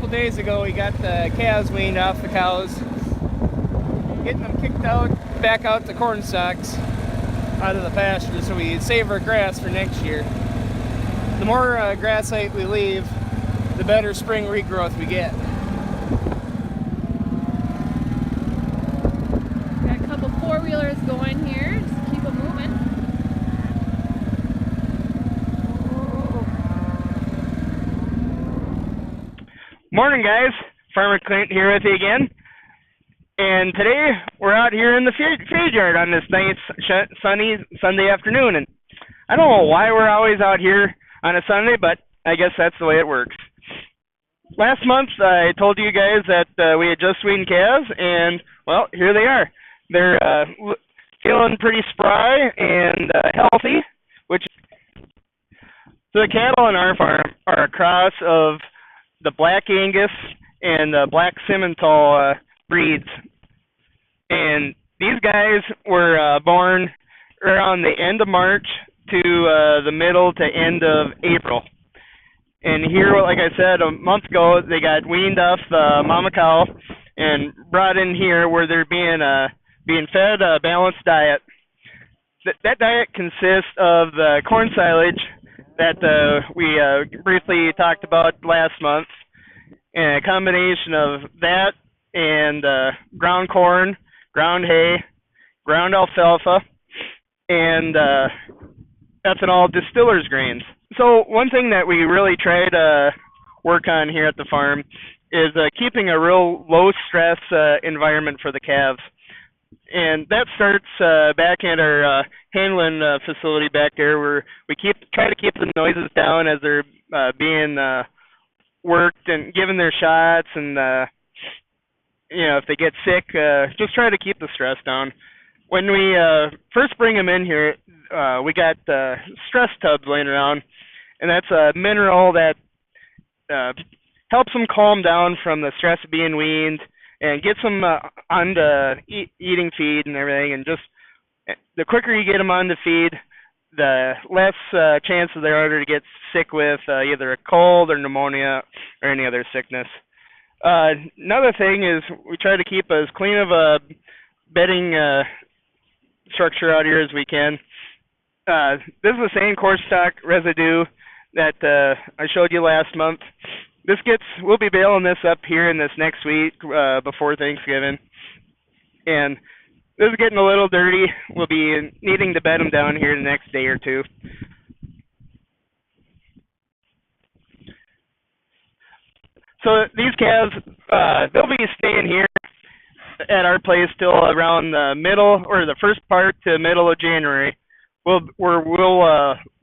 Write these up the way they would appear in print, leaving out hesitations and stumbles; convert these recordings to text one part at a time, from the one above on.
couple days ago, we got the calves weaned off the cows, getting them kicked out, back out the corn stalks out of the pasture so we save our grass for next year. The more grass height we leave, the better spring regrowth we get. Got a couple four-wheelers going here, just keep them moving. Morning, guys. Farmer Clint here with you again. And today we're out here in the feed yard on this nice sunny Sunday afternoon. And I don't know why we're always out here on a Sunday, but I guess that's the way it works. Last month I told you guys that we had just weaned calves, and well, here they are. They're feeling pretty spry and healthy. So the cattle on our farm are a cross of the Black Angus and the Black Simmental breeds. And these guys were born around the end of March to the middle to end of April. And here, like I said, a month ago, they got weaned off the mama cow and brought in here where they're being fed a balanced diet. That diet consists of the corn silage that we briefly talked about last month, and a combination of that and ground corn, ground hay, ground alfalfa, and ethanol distillers grains. So one thing that we really try to work on here at the farm is keeping a real low-stress environment for the calves. And that starts back at our handling facility back there, where we try to keep the noises down as they're being worked and given their shots, and if they get sick, just try to keep the stress down. When we first bring them in here, we got stress tubs laying around, and that's a mineral that helps them calm down from the stress of being weaned and gets them onto eating feed and everything. And just the quicker you get them on the feed, the less chances there are to get sick with either a cold or pneumonia or any other sickness. Another thing is we try to keep as clean of a bedding structure out here as we can. This is the same coarse stock residue that I showed you last month. We'll be baling this up here in this next week before Thanksgiving. And this is getting a little dirty. We'll be needing to bed them down here the next day or two. So these calves, they'll be staying here at our place till around the middle or the first part to middle of January. We'll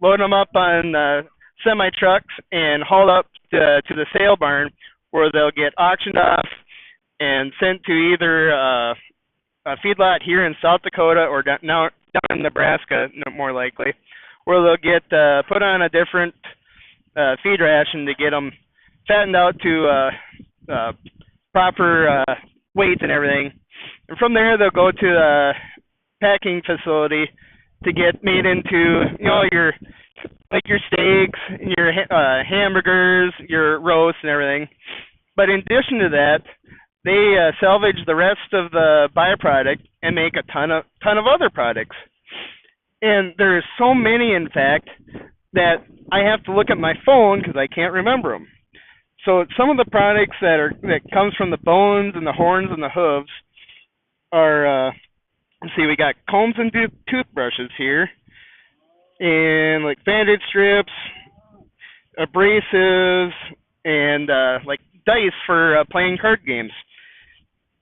load them up on semi trucks and haul up to the sale barn, where they'll get auctioned off and sent to either a feedlot here in South Dakota or down in Nebraska, more likely, where they'll get put on a different feed ration to get them fattened out to proper weights and everything. And from there, they'll go to the packing facility to get made into, your steaks, your hamburgers, your roasts and everything. But in addition to that, they salvage the rest of the byproduct and make a ton of other products. And there's so many, in fact, that I have to look at my phone because I can't remember them. So some of the products that comes from the bones and the horns and the hooves are, we got combs and toothbrushes here, and like bandage strips, abrasives, and like dice for playing card games.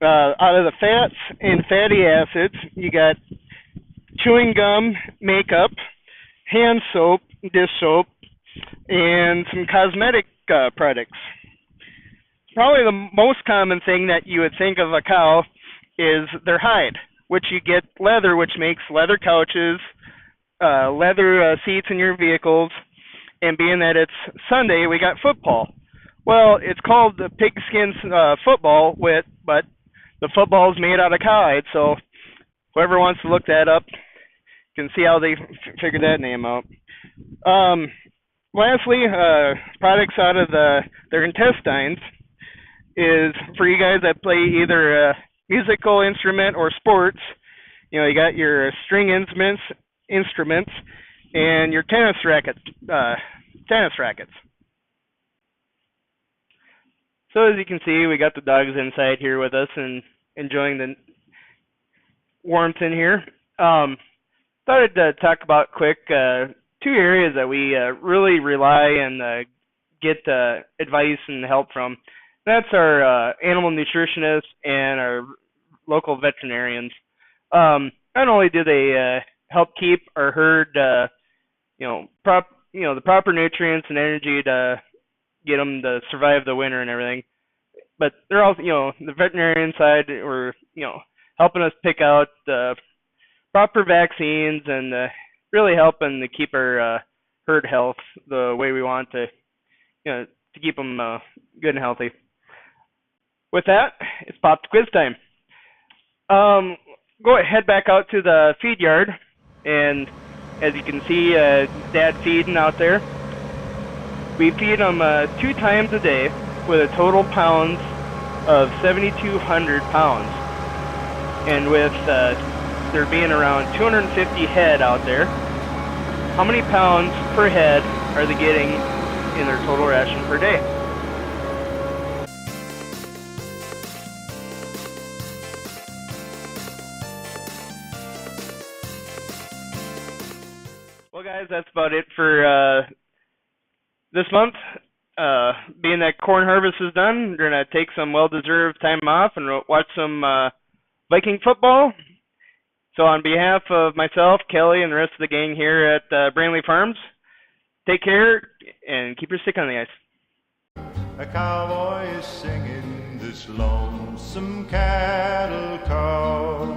Out of the fats and fatty acids, you got chewing gum, makeup, hand soap, dish soap, and some cosmetic products. Probably the most common thing that you would think of a cow is their hide, which you get leather, which makes leather couches, leather seats in your vehicles, and being that it's Sunday, we got football. Well, it's called the pigskin football, but the football is made out of cowhide, so whoever wants to look that up can see how they figured that name out. Lastly, products out of their intestines. is for you guys that play either a musical instrument or sports. You know, you got your string instruments, and your tennis rackets. So as you can see, we got the dogs inside here with us and enjoying the warmth in here. Thought I'd talk about quick two areas that we really rely and get advice and help from. That's our animal nutritionists and our local veterinarians. Not only do they help keep our herd, the proper nutrients and energy to get them to survive the winter and everything, but they're also, the veterinarian side, or helping us pick out the proper vaccines and really helping to keep our herd health the way we want to, to keep them good and healthy. With that, it's pop quiz time. Go ahead back out to the feed yard, and as you can see, Dad feeding out there. We feed them 2 times a day with a total pounds of 7,200 pounds, and with there being around 250 head out there, how many pounds per head are they getting in their total ration per day? Well, guys, that's about it for this month. Being that corn harvest is done, we're going to take some well-deserved time off and watch some Viking football. So on behalf of myself, Kelly, and the rest of the gang here at Brandlee Farms, take care and keep your stick on the ice. A cowboy is singing this lonesome cattle call.